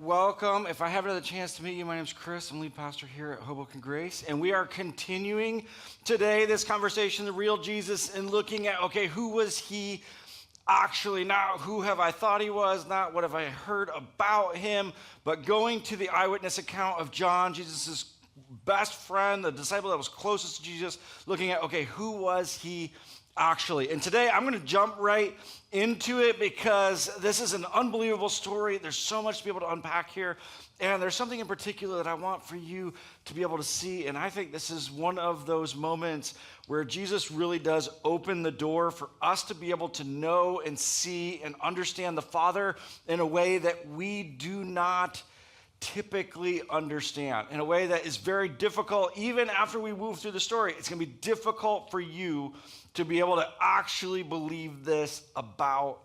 welcome. If I have another chance to meet you, my name's Chris. I'm lead pastor here at Hoboken Grace, and we are continuing today this conversation, the real Jesus, and looking at, okay, who was he actually? Not who have I thought he was, not what have I heard about him, but going to the eyewitness account of John, Jesus' best friend, the disciple that was closest to Jesus, looking at, okay, who was he actually? And today I'm going to jump right into it because this is an unbelievable story. There's so much to be able to unpack here. And there's something in particular that I want for you to be able to see. And I think this is one of those moments where Jesus really does open the door for us to be able to know and see and understand the Father in a way that we do not typically understand, in a way that is very difficult. Even after we move through the story, it's going to be difficult for you to be able to actually believe this about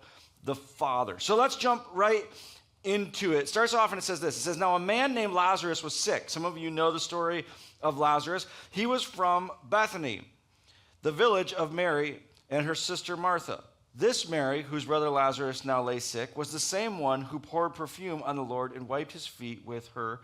the Father. So let's jump right into it. It starts off and it says this. It says, now a man named Lazarus was sick. Some of you know the story of Lazarus. He was from Bethany, the village of Mary and her sister Martha. This Mary, whose brother Lazarus now lay sick, was the same one who poured perfume on the Lord and wiped his feet with her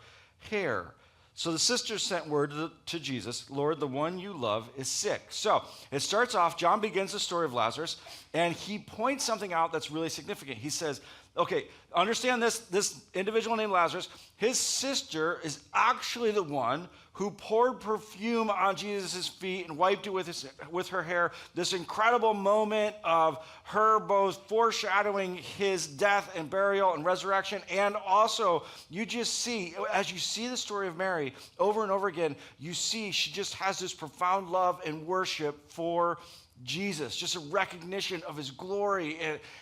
hair. So the sisters sent word to Jesus, Lord, the one you love is sick. So it starts off, John begins the story of Lazarus, and he points something out that's really significant. He says, okay, understand this individual named Lazarus, his sister is actually the one who poured perfume on Jesus' feet and wiped it with her hair. This incredible moment of her both foreshadowing his death and burial and resurrection. And also, you just see, as you see the story of Mary over and over again, you see she just has this profound love and worship for Jesus, just a recognition of his glory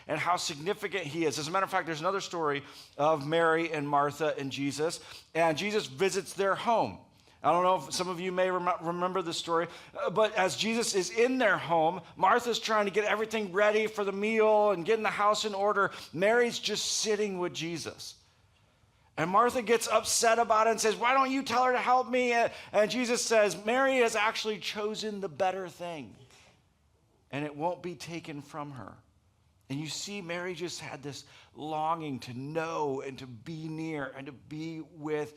and how significant he is. As a matter of fact, there's another story of Mary and Martha and Jesus visits their home. I don't know if some of you may remember this story, but as Jesus is in their home, Martha's trying to get everything ready for the meal and getting the house in order. Mary's just sitting with Jesus. And Martha gets upset about it and says, why don't you tell her to help me? And Jesus says, Mary has actually chosen the better thing, and it won't be taken from her. And you see, Mary just had this longing to know and to be near and to be with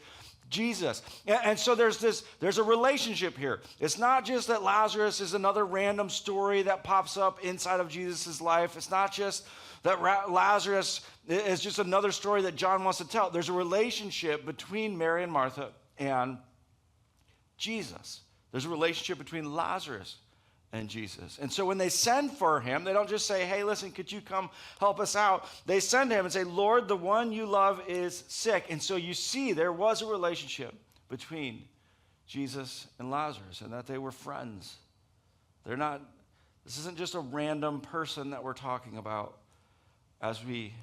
Jesus. And so there's a relationship here. It's not just that Lazarus is another random story that pops up inside of Jesus' life. It's not just that Lazarus is just another story that John wants to tell. There's a relationship between Mary and Martha and Jesus. There's a relationship between Lazarus and Jesus. And so when they send for him, they don't just say, hey, listen, could you come help us out? They send him and say, Lord, the one you love is sick. And so you see there was a relationship between Jesus and Lazarus and that they were friends. This isn't just a random person that we're talking about as we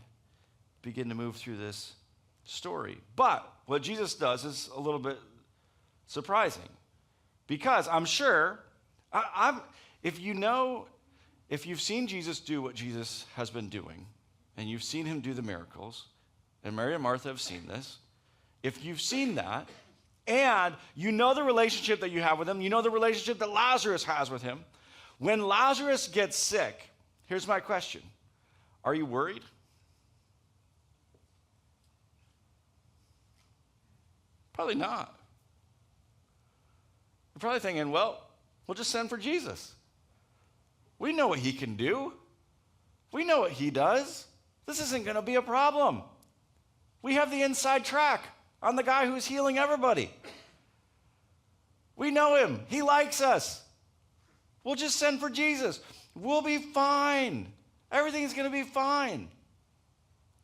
begin to move through this story. But what Jesus does is a little bit surprising, because I'm sure if you've seen Jesus do what Jesus has been doing, and you've seen him do the miracles, and Mary and Martha have seen this, if you've seen that, and you know the relationship that you have with him, you know the relationship that Lazarus has with him, when Lazarus gets sick, here's my question. Are you worried? Probably not. You're probably thinking, well, we'll just send for Jesus. We know what he can do. We know what he does. This isn't going to be a problem. We have the inside track on the guy who's healing everybody. We know him. He likes us. We'll just send for Jesus. We'll be fine. Everything's going to be fine.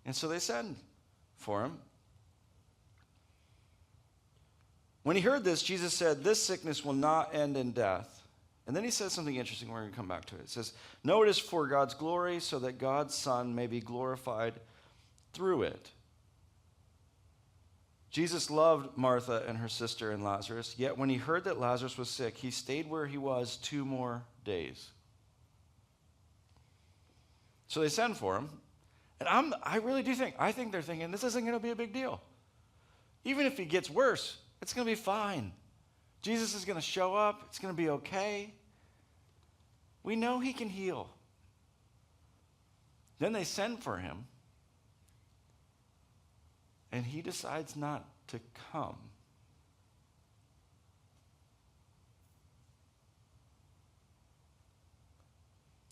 And so they send for him. When he heard this, Jesus said, this sickness will not end in death. And then he says something interesting. We're going to come back to it. It says, no, it is for God's glory, so that God's Son may be glorified through it. Jesus loved Martha and her sister and Lazarus, yet when he heard that Lazarus was sick, he stayed where he was 2 more days. So they send for him, and I really do think they're thinking, this isn't going to be a big deal. Even if he gets worse, it's going to be fine. Jesus is going to show up. It's going to be okay. We know he can heal. Then they send for him. and he decides not to come.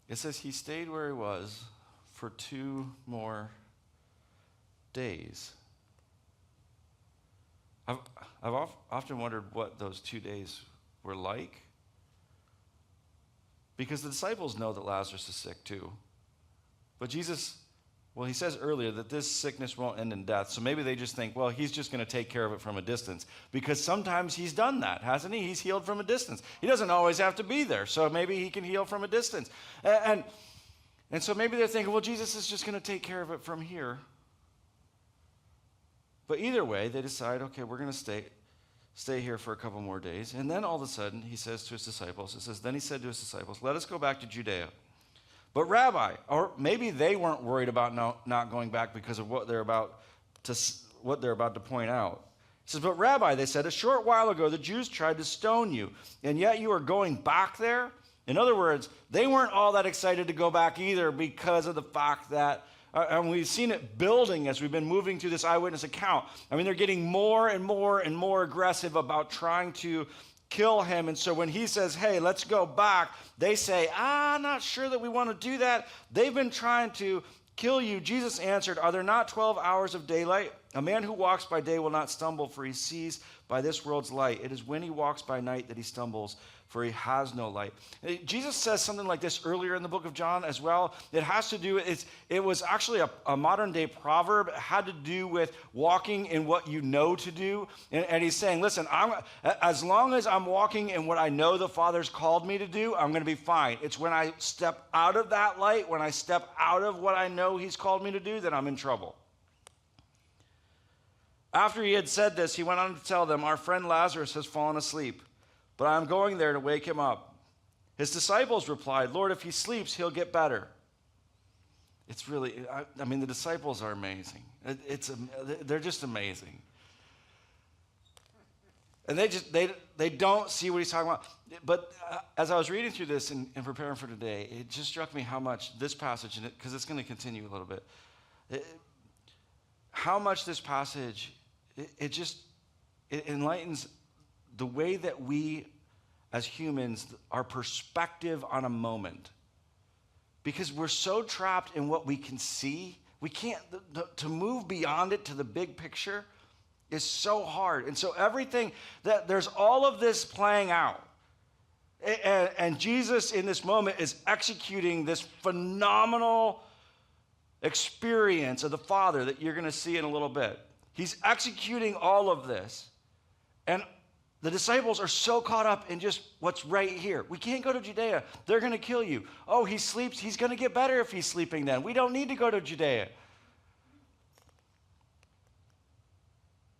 It says he stayed where he was for 2 more days. I've often wondered what those 2 days were like, because the disciples know that Lazarus is sick too. But Jesus, well, he says earlier that this sickness won't end in death, so maybe they just think, well, he's just going to take care of it from a distance, because sometimes he's done that, hasn't he? He's healed from a distance. He doesn't always have to be there, so maybe he can heal from a distance. And so maybe they're thinking, well, Jesus is just going to take care of it from here. But either way, they decide, okay, we're going to stay here for a couple more days. And then all of a sudden, he says to his disciples, it says, then he said to his disciples, let us go back to Judea. But Rabbi, or maybe they weren't worried about not going back because of what they're about to point out. He says, but Rabbi, they said, a short while ago the Jews tried to stone you, and yet you are going back there? In other words, they weren't all that excited to go back either, because of the fact that, and we've seen it building as we've been moving through this eyewitness account. I mean, they're getting more and more and more aggressive about trying to kill him. And so when he says, hey, let's go back, they say, not sure that we want to do that. They've been trying to kill you. Jesus answered, are there not 12 hours of daylight? A man who walks by day will not stumble, for he sees by this world's light. It is when he walks by night that he stumbles, for he has no light. Jesus says something like this earlier in the book of John as well. It has to do, it was actually a modern day proverb. It had to do with walking in what you know to do. And he's saying, listen, as long as I'm walking in what I know the Father's called me to do, I'm going to be fine. It's when I step out of that light, when I step out of what I know he's called me to do, that I'm in trouble. After he had said this, he went on to tell them, our friend Lazarus has fallen asleep, but I'm going there to wake him up. His disciples replied, Lord, if he sleeps, he'll get better. It's really, I mean, the disciples are amazing. They're just amazing. And they don't see what he's talking about. But as I was reading through this and preparing for today, it just struck me how much this passage, because it's going to continue a little bit, how much this passage, it enlightens the way that we as humans, our perspective on a moment. Because we're so trapped in what we can see, we can't, to move beyond it to the big picture is so hard. And so everything, there's all of this playing out. And Jesus in this moment is executing this phenomenal experience of the Father that you're going to see in a little bit. He's executing all of this. And the disciples are so caught up in just what's right here. We can't go to Judea. They're going to kill you. Oh, he sleeps. He's going to get better if he's sleeping then. We don't need to go to Judea.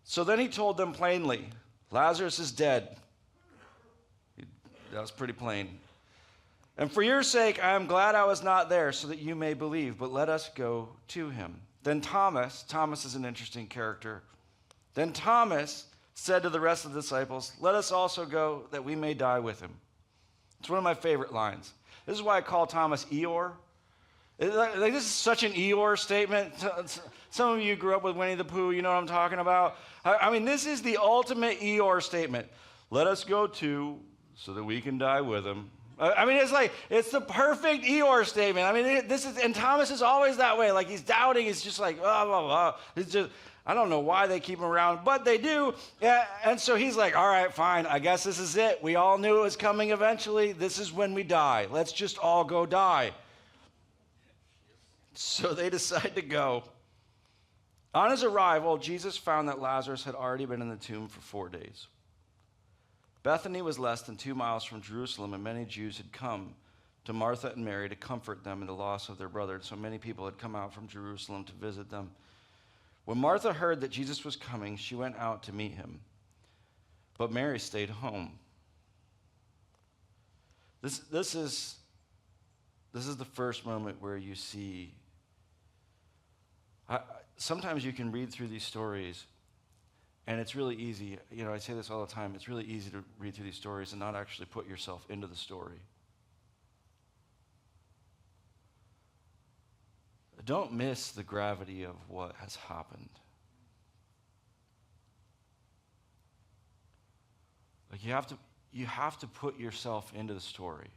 So then he told them plainly, Lazarus is dead. That was pretty plain. And for your sake, I am glad I was not there so that you may believe, but let us go to him. Then Thomas is an interesting character. Then Thomas said to the rest of the disciples, let us also go that we may die with him. It's one of my favorite lines. This is why I call Thomas Eeyore. This is such an Eeyore statement. Some of you grew up with Winnie the Pooh, you know what I'm talking about. I mean, this is the ultimate Eeyore statement. Let us go too so that we can die with him. I mean, it's the perfect Eeyore statement. I mean, and Thomas is always that way. Like, he's doubting. He's just like, blah, blah, blah. It's just, I don't know why they keep him around, but they do. Yeah, and so he's like, all right, fine. I guess this is it. We all knew it was coming eventually. This is when we die. Let's just all go die. So they decide to go. On his arrival, Jesus found that Lazarus had already been in the tomb for 4 days. Bethany was less than 2 miles from Jerusalem, and many Jews had come to Martha and Mary to comfort them in the loss of their brother. So many people had come out from Jerusalem to visit them. When Martha heard that Jesus was coming, she went out to meet him. But Mary stayed home. This is the first moment where you see. Sometimes you can read through these stories, and it's really easy. You know, I say this all the time. It's really easy to read through these stories and not actually put yourself into the story. Don't miss the gravity of what has happened. You have to put yourself into the story,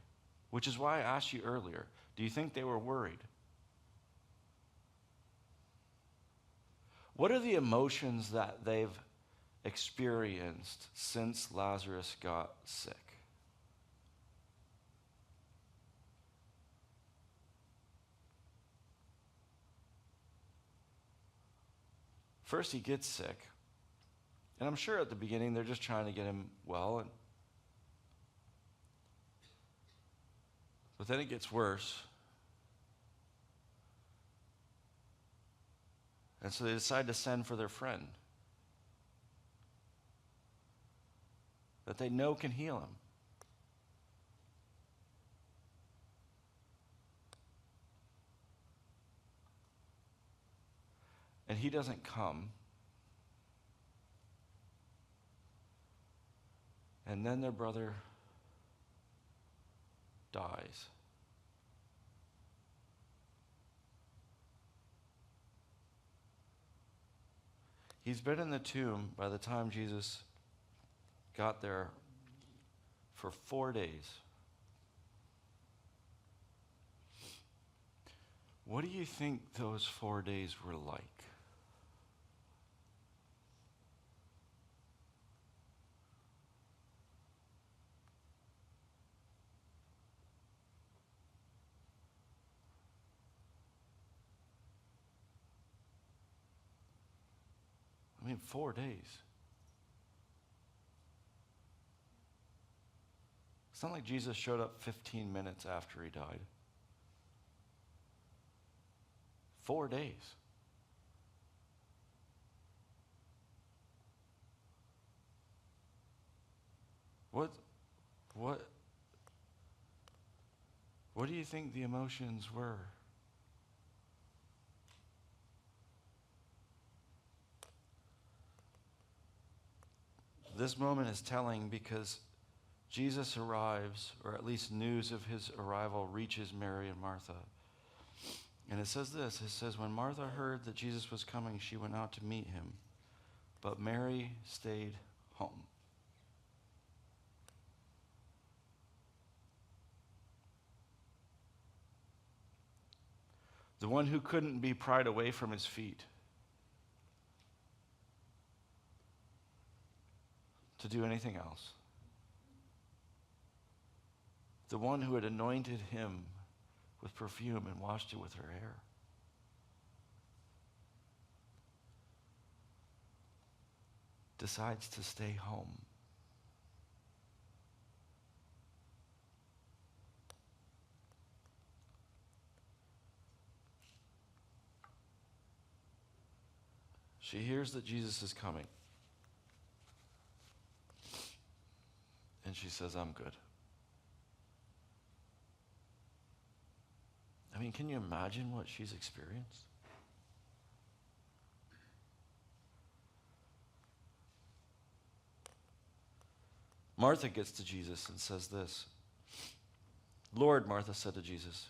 which is why I asked you earlier, do you think they were worried? What are the emotions that they've experienced since Lazarus got sick? First, he gets sick. And I'm sure at the beginning they're just trying to get him well. But then it gets worse. And so they decide to send for their friend that they know can heal him. And he doesn't come. And then their brother dies. He's been in the tomb by the time Jesus got there for 4 days. What do you think those 4 days were like? I mean, 4 days. It's not like Jesus showed up 15 minutes after he died. 4 days. What do you think the emotions were? This moment is telling because Jesus arrives, or at least news of his arrival reaches Mary and Martha. And it says this, it says, when Martha heard that Jesus was coming, she went out to meet him, but Mary stayed home. The one who couldn't be pried away from his feet to do anything else. The one who had anointed him with perfume and washed it with her hair. Decides to stay home. She hears that Jesus is coming. And she says, I'm good. I mean, can you imagine what she's experienced? Martha gets to Jesus and says this. Lord, Martha said to Jesus,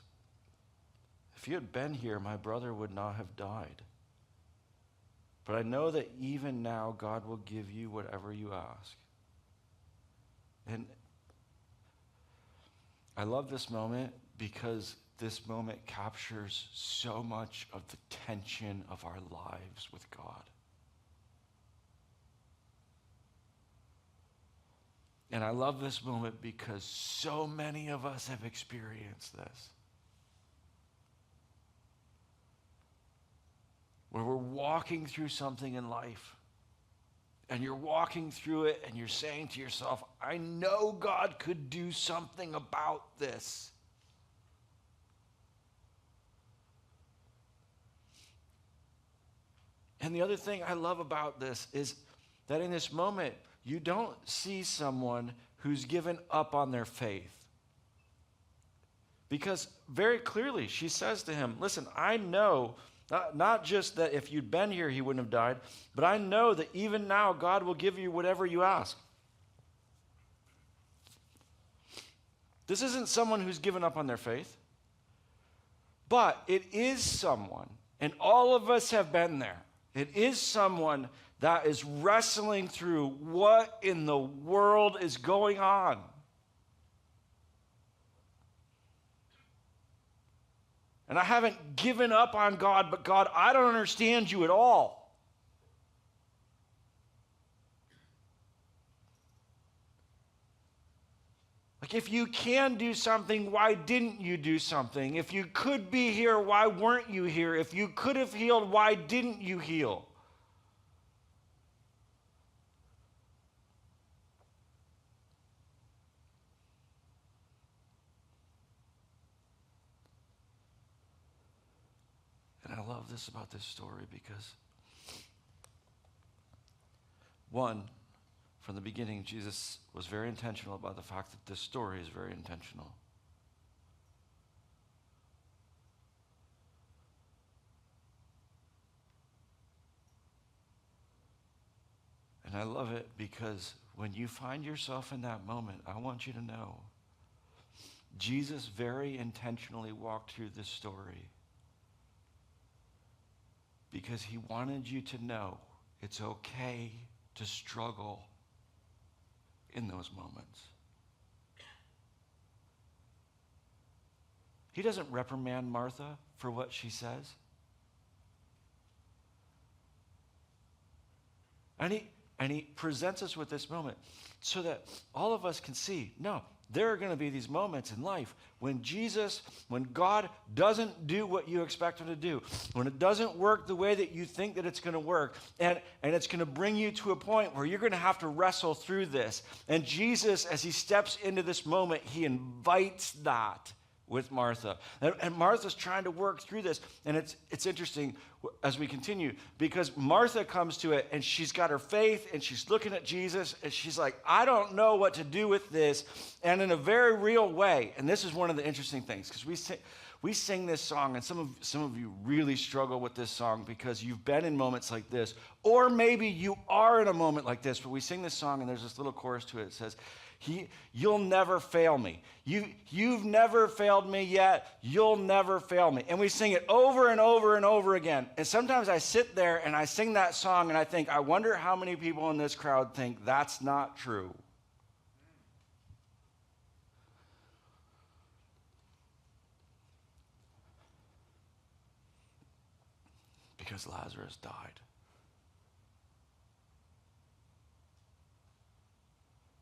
if you had been here, my brother would not have died. But I know that even now God will give you whatever you ask. And I love this moment because this moment captures so much of the tension of our lives with God. And I love this moment because so many of us have experienced this. Where we're walking through something in life, and you're walking through it and you're saying to yourself, I know God could do something about this. And the other thing I love about this is that in this moment, you don't see someone who's given up on their faith. Because very clearly she says to him, listen, I know not just that if you'd been here, he wouldn't have died, but I know that even now God will give you whatever you ask. This isn't someone who's given up on their faith, but it is someone, and all of us have been there. It is someone that is wrestling through what in the world is going on. And I haven't given up on God, but God, I don't understand you at all. Like, if you can do something, why didn't you do something? If you could be here, why weren't you here? If you could have healed, why didn't you heal? And I love this about this story because, one, from the beginning, Jesus was very intentional about the fact that this story is very intentional. And I love it because when you find yourself in that moment, I want you to know Jesus very intentionally walked through this story because he wanted you to know it's okay to struggle in those moments. He doesn't reprimand Martha for what she says. And he presents us with this moment so that all of us can see, no, there are going to be these moments in life when God doesn't do what you expect him to do, when it doesn't work the way that you think that it's going to work, and it's going to bring you to a point where you're going to have to wrestle through this. And Jesus, as he steps into this moment, he invites that with Martha. And Martha's trying to work through this. And it's interesting as we continue because Martha comes to it and she's got her faith and she's looking at Jesus and she's like, I don't know what to do with this. And in a very real way, and this is one of the interesting things because we sing this song, and some of you really struggle with this song because you've been in moments like this, or maybe you are in a moment like this, but we sing this song and there's this little chorus to it. It says, you'll never fail me. You've never failed me yet. You'll never fail me. And we sing it over and over and over again. And sometimes I sit there and I sing that song and I think, I wonder how many people in this crowd think that's not true. Because Lazarus died.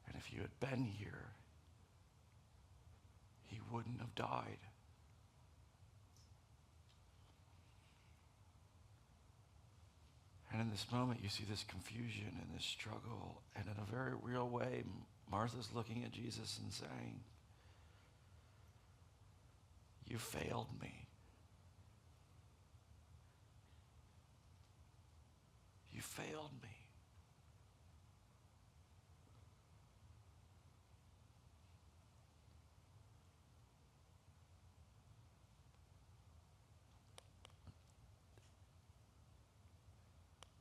And if you had been here, he wouldn't have died. And in this moment, you see this confusion and this struggle. And in a very real way, Martha's looking at Jesus and saying, you failed me. You failed me.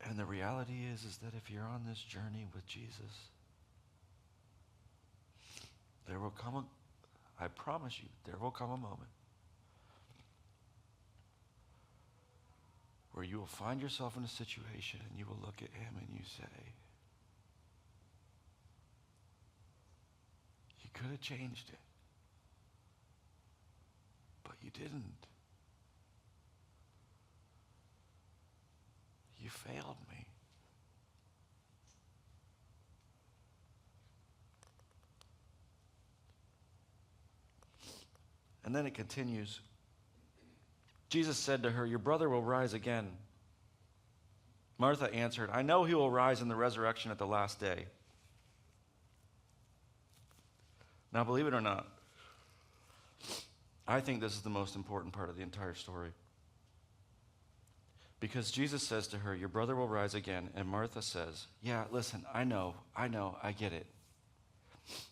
And the reality is that if you're on this journey with Jesus, there will come I promise you, there will come a moment where you will find yourself in a situation and you will look at him and you say, you could have changed it, but you didn't. You failed me. And then it continues. Jesus said to her, your brother will rise again. Martha answered, I know he will rise in the resurrection at the last day. Now, believe it or not, I think this is the most important part of the entire story. Because Jesus says to her, your brother will rise again. And Martha says, yeah, listen, I know, I get it.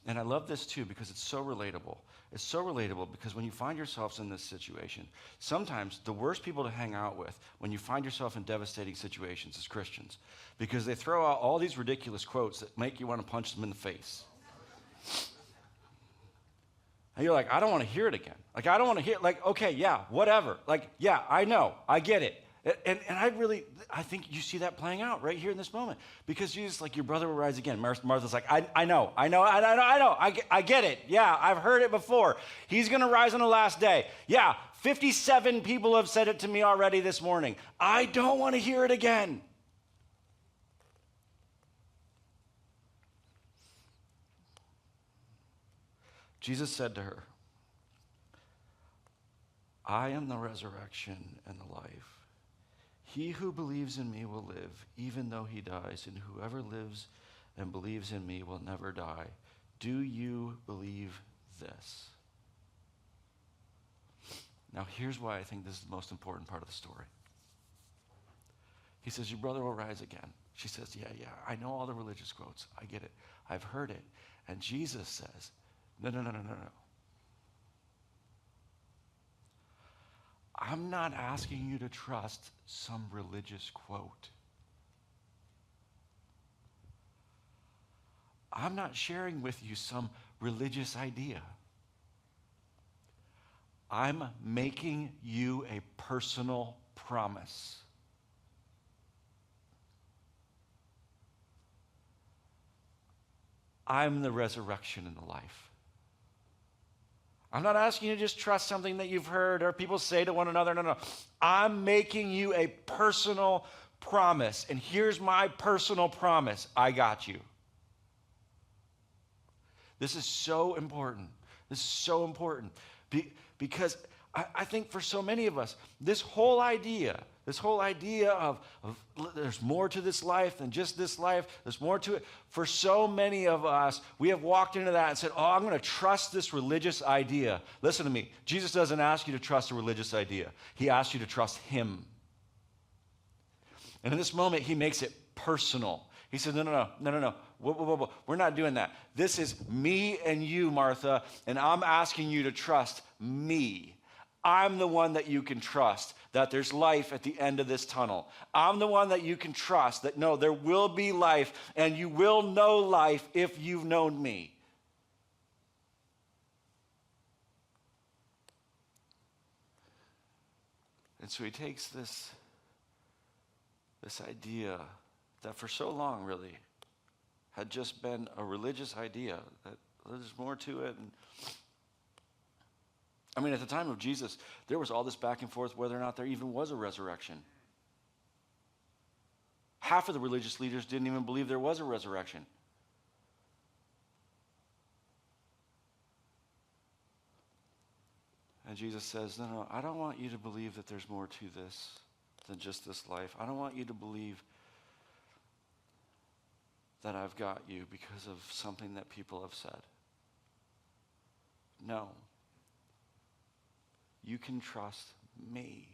And I love this too because it's so relatable. It's so relatable because when you find yourselves in this situation, sometimes the worst people to hang out with when you find yourself in devastating situations is Christians, because they throw out all these ridiculous quotes that make you want to punch them in the face. And you're like, I don't want to hear it again. Like, I don't want to hear, like, okay, yeah, whatever. Like, yeah, I know, I get it. And I think you see that playing out right here in this moment. Because Jesus, like, your brother will rise again. Martha's like, I know. I get it. Yeah, I've heard it before. He's going to rise on the last day. Yeah, 57 people have said it to me already this morning. I don't want to hear it again. Jesus said to her, I am the resurrection and the life. He who believes in me will live, even though he dies, and whoever lives and believes in me will never die. Do you believe this? Now, here's why I think this is the most important part of the story. He says, your brother will rise again. She says, yeah, I know all the religious quotes. I get it. I've heard it. And Jesus says, no. I'm not asking you to trust some religious quote. I'm not sharing with you some religious idea. I'm making you a personal promise. I'm the resurrection and the life. I'm not asking you to just trust something that you've heard or people say to one another. No. I'm making you a personal promise. And here's my personal promise. I got you. This is so important. This is so important. Because I think for so many of us, this whole idea of there's more to this life than just this life, there's more to it. For so many of us, we have walked into that and said, I'm going to trust this religious idea. Listen to me. Jesus doesn't ask you to trust a religious idea. He asks you to trust him. And in this moment, he makes it personal. He said, no. Whoa. We're not doing that. This is me and you, Martha, and I'm asking you to trust me. I'm the one that you can trust, that there's life at the end of this tunnel. I'm the one that you can trust, that no, there will be life, and you will know life if you've known me. And so he takes this idea that for so long really had just been a religious idea, that there's more to it. And I mean, at the time of Jesus, there was all this back and forth whether or not there even was a resurrection. Half of the religious leaders didn't even believe there was a resurrection. And Jesus says, no, I don't want you to believe that there's more to this than just this life. I don't want you to believe that I've got you because of something that people have said. No. You can trust me.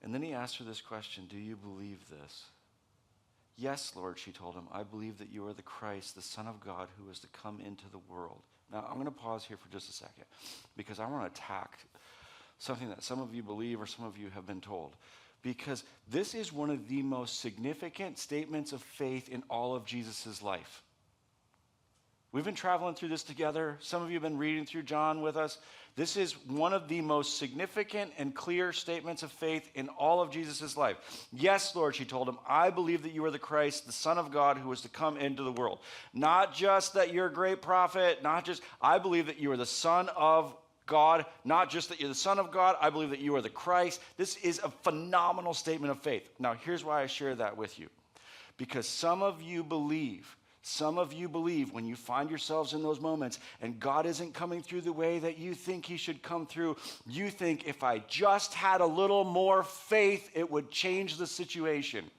And then he asked her this question, do you believe this? Yes, Lord, she told him, I believe that you are the Christ, the Son of God, who is to come into the world. Now, I'm going to pause here for just a second, because I want to attack something that some of you believe or some of you have been told. Because this is one of the most significant statements of faith in all of Jesus' life. We've been traveling through this together. Some of you have been reading through John with us. This is one of the most significant and clear statements of faith in all of Jesus' life. Yes, Lord, she told him, I believe that you are the Christ, the Son of God, who is to come into the world. Not just that you're a great prophet, I believe that you are the Son of God, not just that you're the Son of God, I believe that you are the Christ. This is a phenomenal statement of faith. Now, here's why I share that with you. Because some of you believe when you find yourselves in those moments and God isn't coming through the way that you think he should come through, you think if I just had a little more faith, it would change the situation.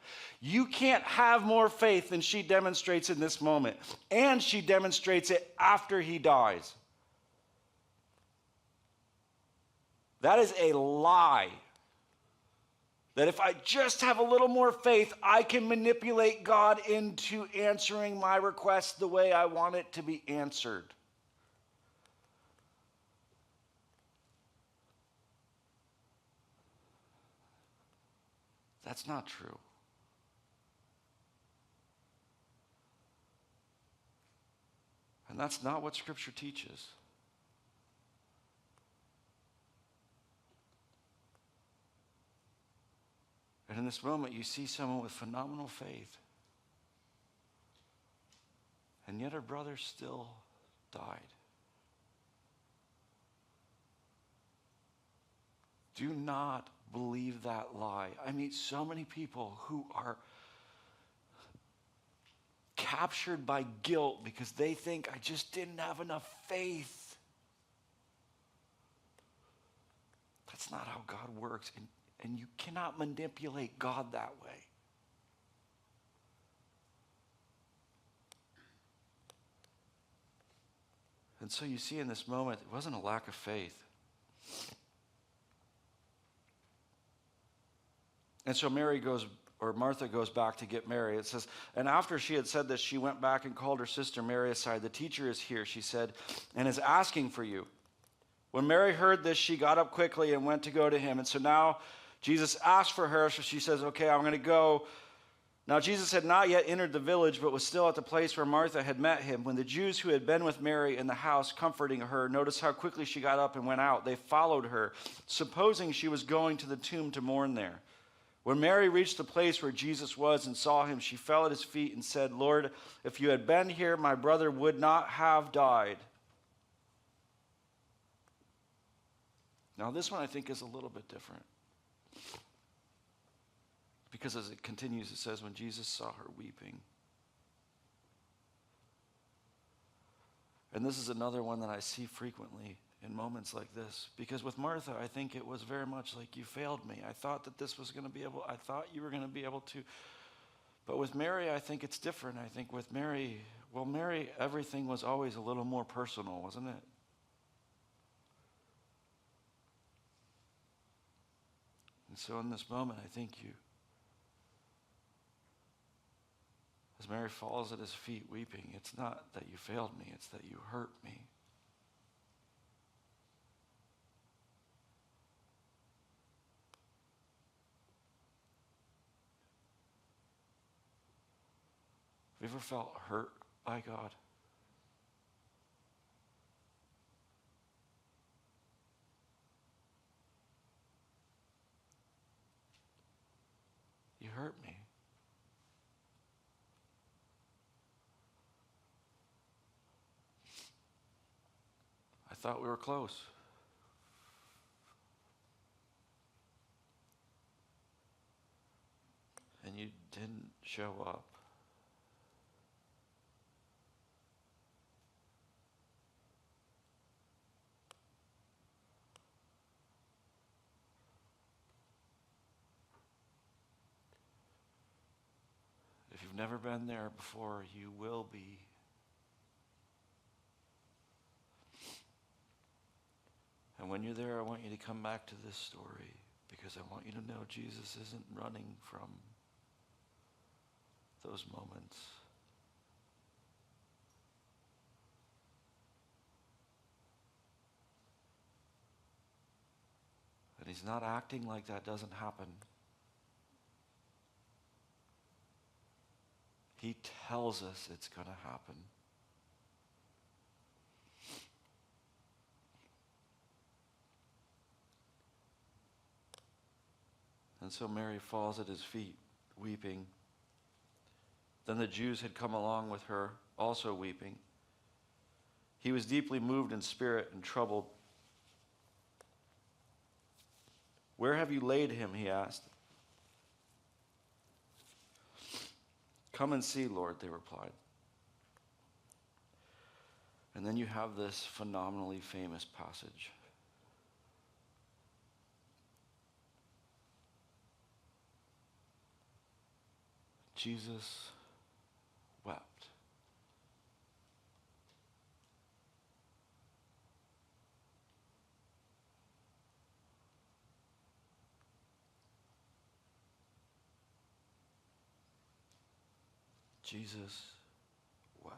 You can't have more faith than she demonstrates in this moment. And she demonstrates it after he dies. That is a lie. That if I just have a little more faith, I can manipulate God into answering my request the way I want it to be answered. That's not true. And And that's not what Scripture teaches. And in this moment, you see someone with phenomenal faith. And yet her brother still died. Do not believe that lie. I meet so many people who are captured by guilt because they think, I just didn't have enough faith. That's not how God works. And you cannot manipulate God that way. And so you see in this moment, it wasn't a lack of faith. And so Martha goes back to get Mary. It says, and after she had said this, she went back and called her sister Mary aside. The teacher is here, she said, and is asking for you. When Mary heard this, she got up quickly and went to go to him. And so now Jesus asked for her, so she says, okay, I'm going to go. Now Jesus had not yet entered the village, but was still at the place where Martha had met him. When the Jews who had been with Mary in the house comforting her noticed how quickly she got up and went out, they followed her, supposing she was going to the tomb to mourn there. When Mary reached the place where Jesus was and saw him, she fell at his feet and said, Lord, if you had been here, my brother would not have died. Now this one I think is a little bit different. Because as it continues, it says, when Jesus saw her weeping. And this is another one that I see frequently in moments like this. Because with Martha, I think it was very much like, you failed me. I thought that this was going to be able, I thought you were going to be able to. But with Mary, I think it's different. I think with Mary, everything was always a little more personal, wasn't it? And so in this moment, I think as Mary falls at his feet weeping, it's not that you failed me, it's that you hurt me. Have you ever felt hurt by God? You hurt me. I thought we were close. And you didn't show up. If you've never been there before, you will be. And when you're there, I want you to come back to this story because I want you to know Jesus isn't running from those moments. And he's not acting like that doesn't happen. He tells us it's going to happen. And so Mary falls at his feet, weeping. Then the Jews had come along with her, also weeping. He was deeply moved in spirit and troubled. Where have you laid him? He asked. Come and see, Lord, they replied. And then you have this phenomenally famous passage. Jesus wept. Jesus wept.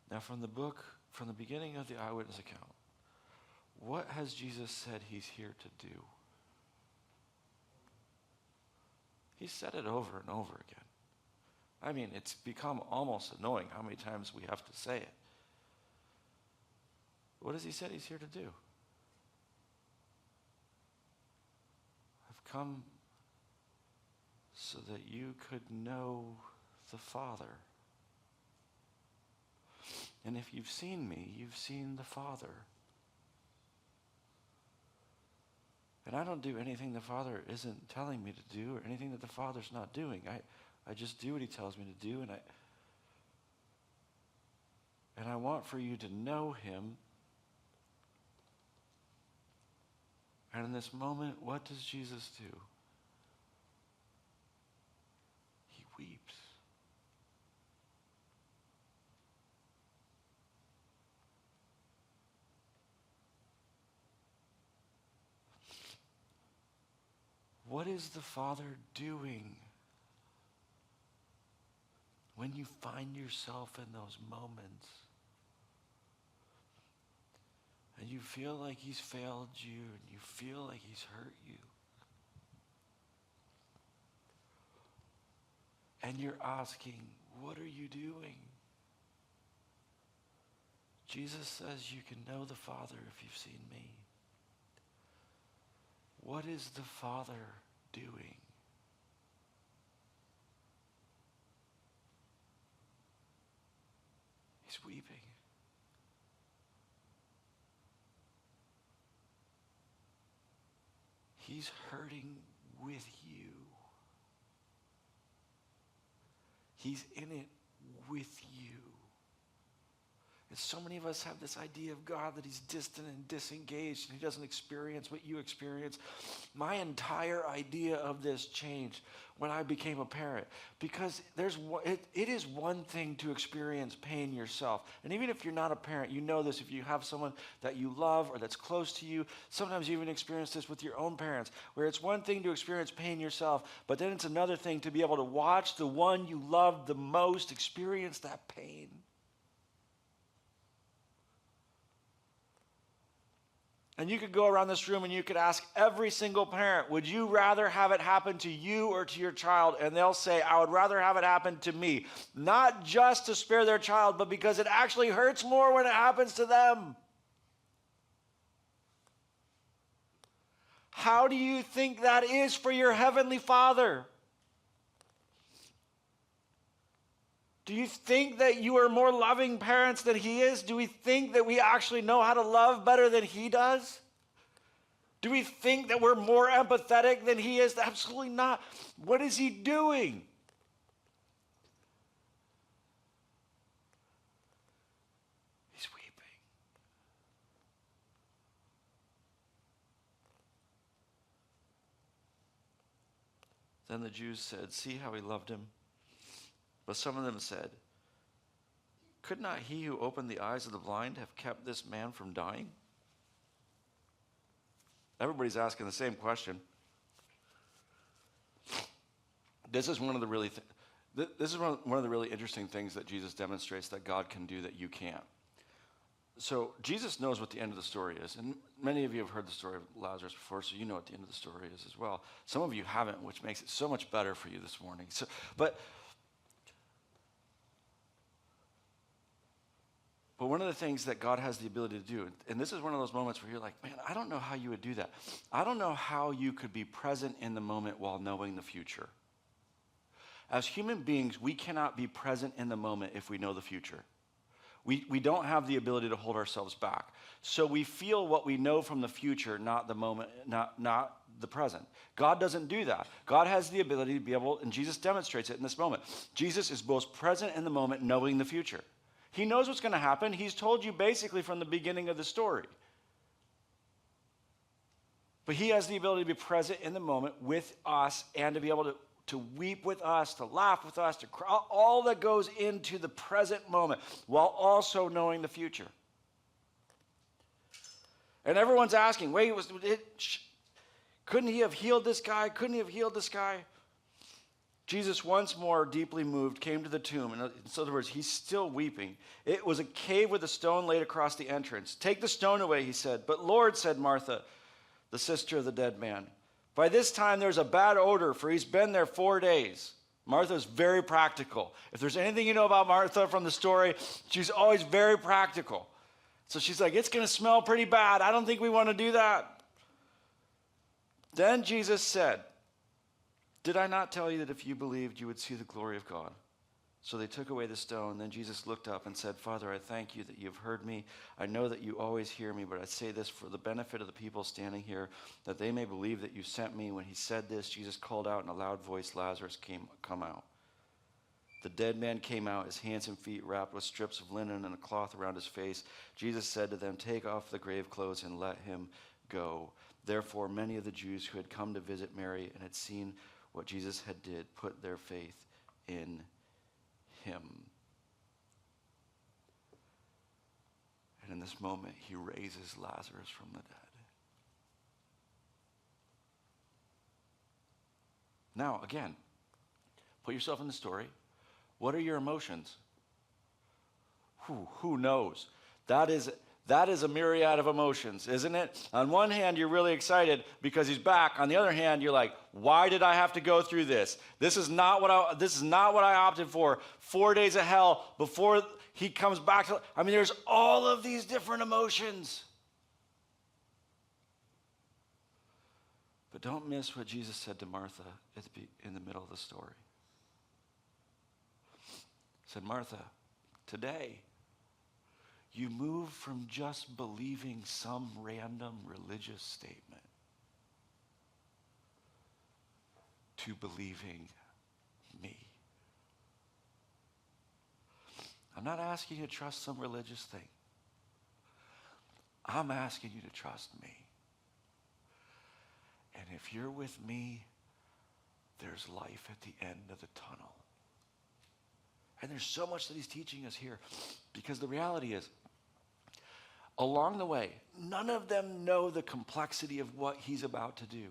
Now from the beginning of the eyewitness account, what has Jesus said he's here to do? He said it over and over again. I mean, it's become almost annoying how many times we have to say it. What has he said he's here to do? I've come so that you could know the Father. And if you've seen me, you've seen the Father. And I don't do anything the Father isn't telling me to do or anything that the Father's not doing. I just do what he tells me to do, and I want for you to know him. And in this moment, what does Jesus do? He weeps. What is the Father doing when you find yourself in those moments and you feel like he's failed you and you feel like he's hurt you? And you're asking, what are you doing? Jesus says you can know the Father if you've seen me. What is the Father doing? He's weeping. He's hurting with you. He's in it with you. And so many of us have this idea of God that he's distant and disengaged and he doesn't experience what you experience. My entire idea of this changed when I became a parent, because it is one thing to experience pain yourself. And even if you're not a parent, you know this. If you have someone that you love or that's close to you, sometimes you even experience this with your own parents, where it's one thing to experience pain yourself, but then it's another thing to be able to watch the one you love the most experience that pain. And you could go around this room and you could ask every single parent, would you rather have it happen to you or to your child? And they'll say, I would rather have it happen to me. Not just to spare their child, but because it actually hurts more when it happens to them. How do you think that is for your Heavenly Father? Do you think that you are more loving parents than he is? Do we think that we actually know how to love better than he does? Do we think that we're more empathetic than he is? Absolutely not. What is he doing? He's weeping. Then the Jews said, see how he loved him? But some of them said, could not he who opened the eyes of the blind have kept this man from dying? Everybody's asking the same question. This is one of the really interesting things that Jesus demonstrates that God can do that you can't. So Jesus knows what the end of the story is, and many of you have heard the story of Lazarus before, so you know what the end of the story is as well. Some of you haven't, which makes it so much better for you this morning. But one of the things that God has the ability to do, and this is one of those moments where you're like, man, I don't know how you would do that. I don't know how you could be present in the moment while knowing the future. As human beings, we cannot be present in the moment if we know the future. We don't have the ability to hold ourselves back. So we feel what we know from the future, not the moment, not the present. God doesn't do that. God has the ability to be able, and Jesus demonstrates it in this moment. Jesus is both present in the moment, knowing the future. He knows what's going to happen. He's told you basically from the beginning of the story. But he has the ability to be present in the moment with us and to be able to weep with us, to laugh with us, to cry, all that goes into the present moment while also knowing the future. And everyone's asking, wait, couldn't he have healed this guy? Couldn't he have healed this guy? Jesus, once more deeply moved, came to the tomb. In other words, he's still weeping. It was a cave with a stone laid across the entrance. Take the stone away, he said. But Lord, said Martha, the sister of the dead man, by this time there's a bad odor, for he's been there 4 days. Martha's very practical. If there's anything you know about Martha from the story, she's always very practical. So she's like, it's going to smell pretty bad. I don't think we want to do that. Then Jesus said, did I not tell you that if you believed, you would see the glory of God? So they took away the stone. Then Jesus looked up and said, Father, I thank you that you have heard me. I know that you always hear me, but I say this for the benefit of the people standing here, that they may believe that you sent me. When he said this, Jesus called out in a loud voice, Lazarus, come out. The dead man came out, his hands and feet wrapped with strips of linen and a cloth around his face. Jesus said to them, take off the grave clothes and let him go. Therefore, many of the Jews who had come to visit Mary and had seen what Jesus had did put their faith in him. And in this moment, he raises Lazarus from the dead. Now, again, put yourself in the story. What are your emotions? Who knows? That is a myriad of emotions, isn't it? On one hand, you're really excited because he's back. On the other hand, you're like, why did I have to go through this? This is not what I opted for. 4 days of hell before he comes back. There's all of these different emotions. But don't miss what Jesus said to Martha in the middle of the story. He said, Martha, today, you move from just believing some random religious statement to believing me. I'm not asking you to trust some religious thing. I'm asking you to trust me. And if you're with me, there's life at the end of the tunnel. And there's so much that he's teaching us here, because the reality is, along the way, none of them know the complexity of what he's about to do.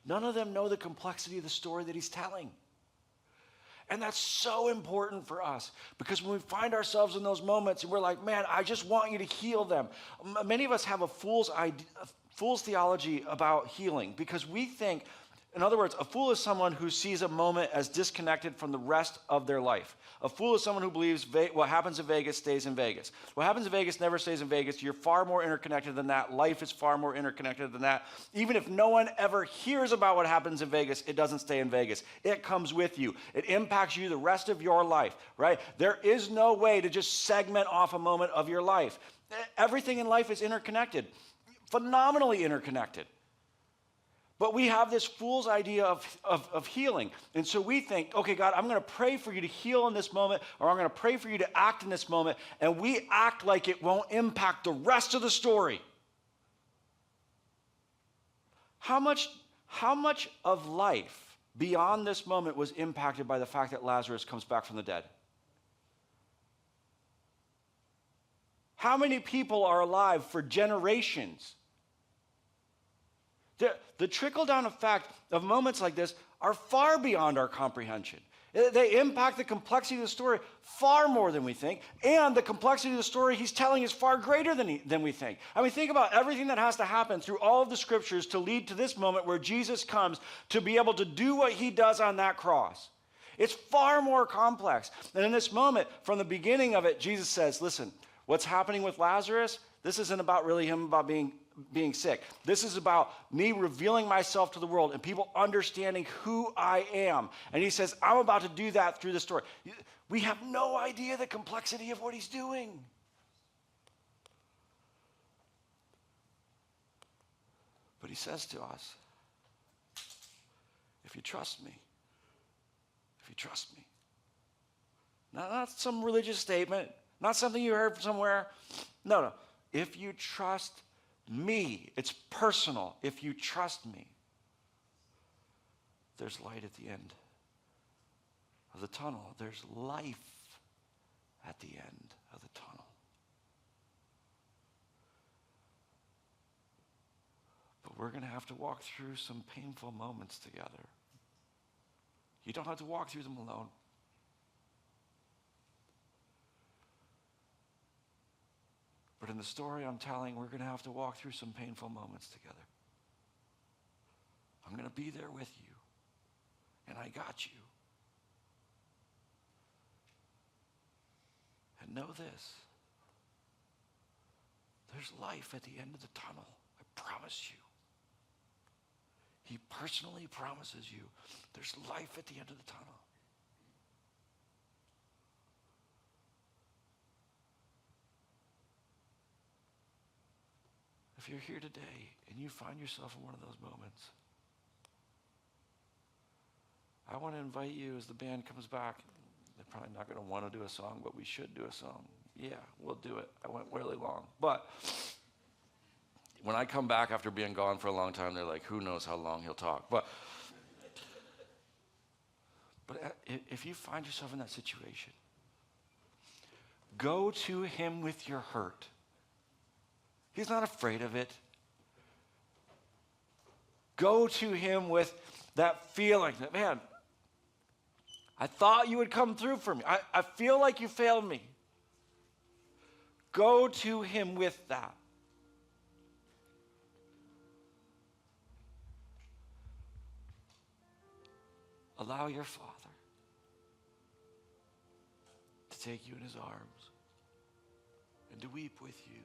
None of them know the complexity of the story that he's telling. And that's so important for us, because when we find ourselves in those moments and we're like, man, I just want you to heal them. Many of us have a fool's theology about healing, because we think, in other words, a fool is someone who sees a moment as disconnected from the rest of their life. A fool is someone who believes what happens in Vegas stays in Vegas. What happens in Vegas never stays in Vegas. You're far more interconnected than that. Life is far more interconnected than that. Even if no one ever hears about what happens in Vegas, it doesn't stay in Vegas. It comes with you. It impacts you the rest of your life, right? There is no way to just segment off a moment of your life. Everything in life is interconnected, phenomenally interconnected. But we have this fool's idea of healing. And so we think, okay, God, I'm going to pray for you to heal in this moment, or I'm going to pray for you to act in this moment, and we act like it won't impact the rest of the story. How much of life beyond this moment was impacted by the fact that Lazarus comes back from the dead? How many people are alive for generations? The trickle-down effect of moments like this are far beyond our comprehension. They impact the complexity of the story far more than we think, and the complexity of the story he's telling is far greater than we think. Think about everything that has to happen through all of the scriptures to lead to this moment where Jesus comes to be able to do what he does on that cross. It's far more complex. And in this moment, from the beginning of it, Jesus says, listen, what's happening with Lazarus, this isn't about really him about being sick. This is about me revealing myself to the world and people understanding who I am. And he says, I'm about to do that through the story. We have no idea the complexity of what he's doing. But he says to us, if you trust me, not some religious statement, not something you heard somewhere. No. If you trust me, it's personal. If you trust me, there's light at the end of the tunnel. There's life at the end of the tunnel. But we're going to have to walk through some painful moments together. You don't have to walk through them alone. But in the story I'm telling, we're going to have to walk through some painful moments together. I'm going to be there with you. And I got you. And know this. There's life at the end of the tunnel. I promise you. He personally promises you there's life at the end of the tunnel. If you're here today and you find yourself in one of those moments, I want to invite you as the band comes back. They're probably not going to want to do a song, but we should do a song. Yeah, we'll do it. I went really long. But when I come back after being gone for a long time, they're like, who knows how long he'll talk. But if you find yourself in that situation, go to him with your hurt. He's not afraid of it. Go to him with that feeling that, man, I thought you would come through for me. I feel like you failed me. Go to him with that. Allow your Father to take you in his arms and to weep with you.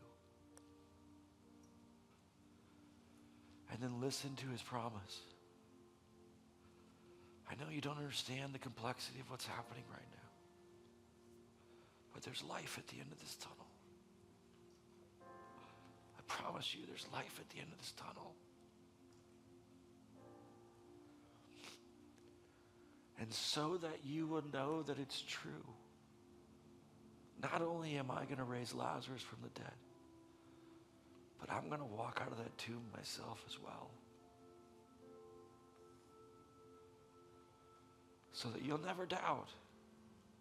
And then listen to his promise. I know you don't understand the complexity of what's happening right now, but there's life at the end of this tunnel. I promise you there's life at the end of this tunnel. And so that you will know that it's true, not only am I going to raise Lazarus from the dead, but I'm going to walk out of that tomb myself as well. So that you'll never doubt.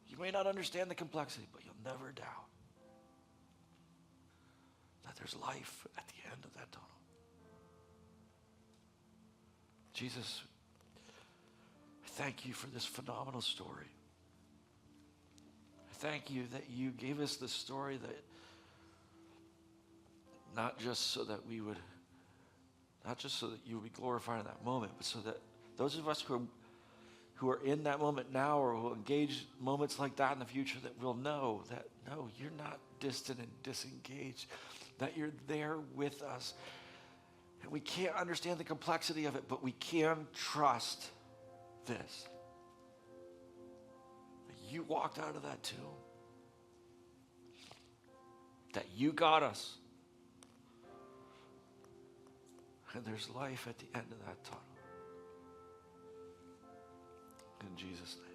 You may not understand the complexity, but you'll never doubt that there's life at the end of that tunnel. Jesus, I thank you for this phenomenal story. I thank you that you gave us this story that not just so that you would be glorified in that moment, but so that those of us who are in that moment now or will engage moments like that in the future, that we'll know that, no, you're not distant and disengaged, that you're there with us. And we can't understand the complexity of it, but we can trust this. That you walked out of that tomb. That you got us. And there's life at the end of that tunnel. In Jesus' name.